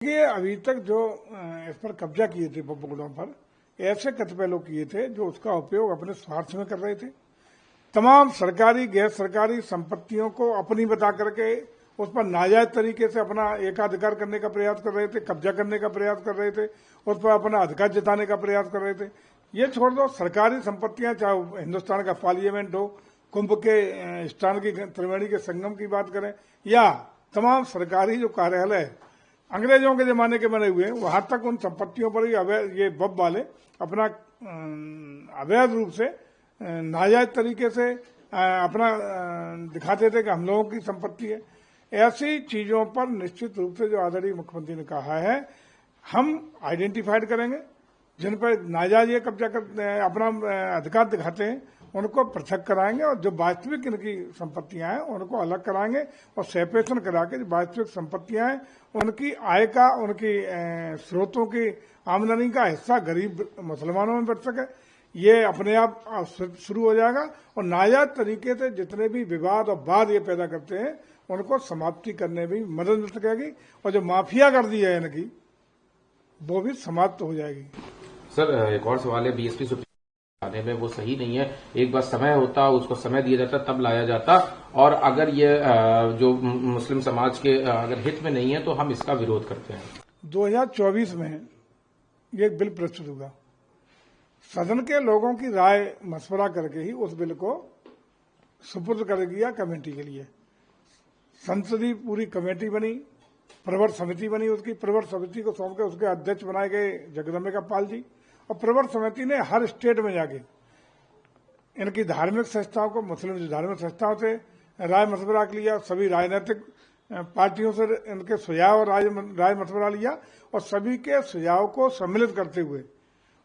देखिए, अभी तक जो इस पर कब्जा किए थे बोर्डों पर, ऐसे कतिपय लोग किए थे जो उसका उपयोग अपने स्वार्थ में कर रहे थे। तमाम सरकारी गैर सरकारी संपत्तियों को अपनी बता करके उस पर नाजायज तरीके से अपना एकाधिकार करने का प्रयास कर रहे थे, कब्जा करने का प्रयास कर रहे थे, उस पर अपना अधिकार जताने का प्रयास कर रहे थे। ये छोड़ दो, सरकारी संपत्तियां, चाहे हिंदुस्तान का पार्लियामेंट हो, कुंभ के स्थान की त्रिवेणी के संगम की बात करें, या तमाम सरकारी जो कार्यालय अंग्रेजों के जमाने के बने हुए हैं, वहां तक उन संपत्तियों पर ये बब वाले अपना अवैध रूप से नाजायज तरीके से अपना दिखाते थे कि हम लोगों की संपत्ति है। ऐसी चीजों पर निश्चित रूप से जो आदरणीय मुख्यमंत्री ने कहा है, हम आइडेंटिफाइड करेंगे, जिन पर नाजायज ये कब्जा कर अपना अधिकार दिखाते हैं उनको पृथक कराएंगे, और जो वास्तविक इनकी संपत्तियां हैं उनको अलग कराएंगे, और सेपरेशन करा के जो वास्तविक संपत्तियां हैं उनकी आय का, उनकी स्रोतों की आमदनी का हिस्सा गरीब मुसलमानों में बढ़ सके, ये अपने आप शुरू हो जाएगा। और नाजायज तरीके से जितने भी विवाद और वाद ये पैदा करते हैं उनको समाप्ति करने में भी मदद मिल सकेगी, और जो माफिया कर दी है इनकी वो भी समाप्त हो जाएगी। सर, एक और सवाल है, बीएसपी आने में वो सही नहीं है। एक बार समय होता, उसको समय दिया जाता, तब लाया जाता, और अगर ये जो मुस्लिम समाज के अगर हित में नहीं है तो हम इसका विरोध करते हैं। 2024 में ये बिल प्रस्तुत हुआ, सदन के लोगों की राय मशवरा करके ही उस बिल को सुपुर्द कर दिया कमेटी के लिए। संसदीय पूरी कमेटी बनी, प्रवर समिति बनी, उसकी प्रवर समिति को सौंप के उसके अध्यक्ष बनाए गए जगदम्बिका पाल जी, और प्रवर समिति ने हर स्टेट में जाके इनकी धार्मिक संस्थाओं को, मुस्लिम धार्मिक संस्थाओं से राय मशवरा लिया, सभी राजनीतिक पार्टियों से इनके सुझाव और राय मशवरा लिया, और सभी के सुझाव को सम्मिलित करते हुए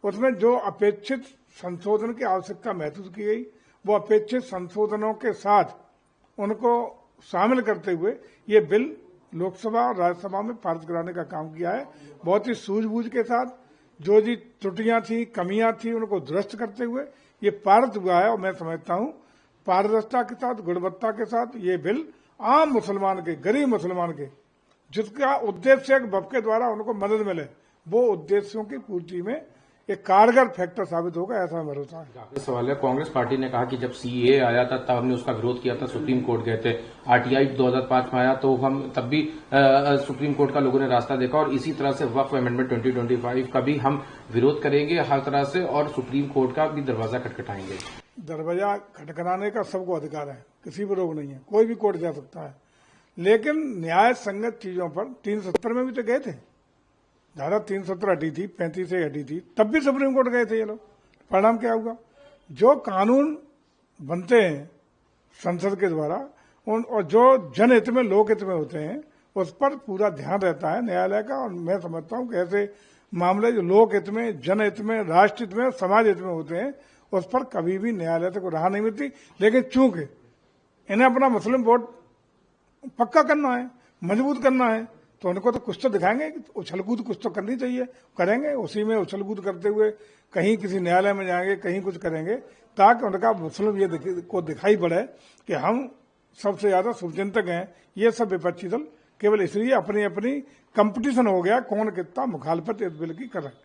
उसमें जो अपेक्षित संशोधन की आवश्यकता महसूस की गई, वो अपेक्षित संशोधनों के साथ उनको शामिल करते हुए ये बिल लोकसभा और राज्यसभा में पारित कराने का काम किया है। बहुत ही सूझबूझ के साथ जो जी त्रुटियां थी, कमियां थी, उनको दुरुस्त करते हुए ये पारित हुआ है, और मैं समझता हूं पारदर्शिता के साथ, गुणवत्ता के साथ ये बिल आम मुसलमान के, गरीब मुसलमान के, जिसका उद्देश्य बब के द्वारा उनको मदद मिले, वो उद्देश्यों की पूर्ति में एक कारगर फैक्टर साबित होगा, ऐसा भरोसा है। सवाल है, कांग्रेस पार्टी ने कहा कि जब सीएए आया था तब हमने उसका विरोध किया था, सुप्रीम कोर्ट गए थे। आरटीआई 2005 में आया तो हम तब भी सुप्रीम कोर्ट का लोगों ने रास्ता देखा, और इसी तरह से वक्फ अमेंडमेंट 2025 का भी हम विरोध करेंगे हर तरह से, और सुप्रीम कोर्ट का भी दरवाजा खटखटाएंगे। दरवाजा खटखटाने का सबको अधिकार है, किसी पर रोक नहीं है, कोई भी कोर्ट जा सकता है, लेकिन न्याय संगत चीजों पर 370 में भी तो गए थे, धारा 370 हटी थी, 35 से हटी थी, तब भी सुप्रीम कोर्ट गए थे ये लोग। परिणाम क्या हुआ? जो कानून बनते हैं संसद के द्वारा और जो जनहित में, लोकहित में होते हैं, उस पर पूरा ध्यान रहता है न्यायालय का। और मैं समझता हूं कि ऐसे मामले जो लोकहित में, जनहित में, राष्ट्रहित में, समाज हित में होते हैं, उस पर कभी भी न्यायालय से कोई राह नहीं मिलती। लेकिन चूंकि इन्हें अपना मुस्लिम वोट पक्का करना है, मजबूत करना है, तो उनको तो कुछ तो दिखाएंगे, उछलकूद कुछ तो करनी चाहिए, करेंगे। उसी में उछलकूद करते हुए कहीं किसी न्यायालय में जाएंगे, कहीं कुछ करेंगे, ताकि उनका मुस्लिम ये को दिखाई पड़े कि हम सबसे ज्यादा शुभचिंतक हैं। ये सब विपक्षी दल केवल इसलिए अपनी अपनी कंपटीशन हो गया, कौन कितना मुखालफत इस बिल की कर रहा है।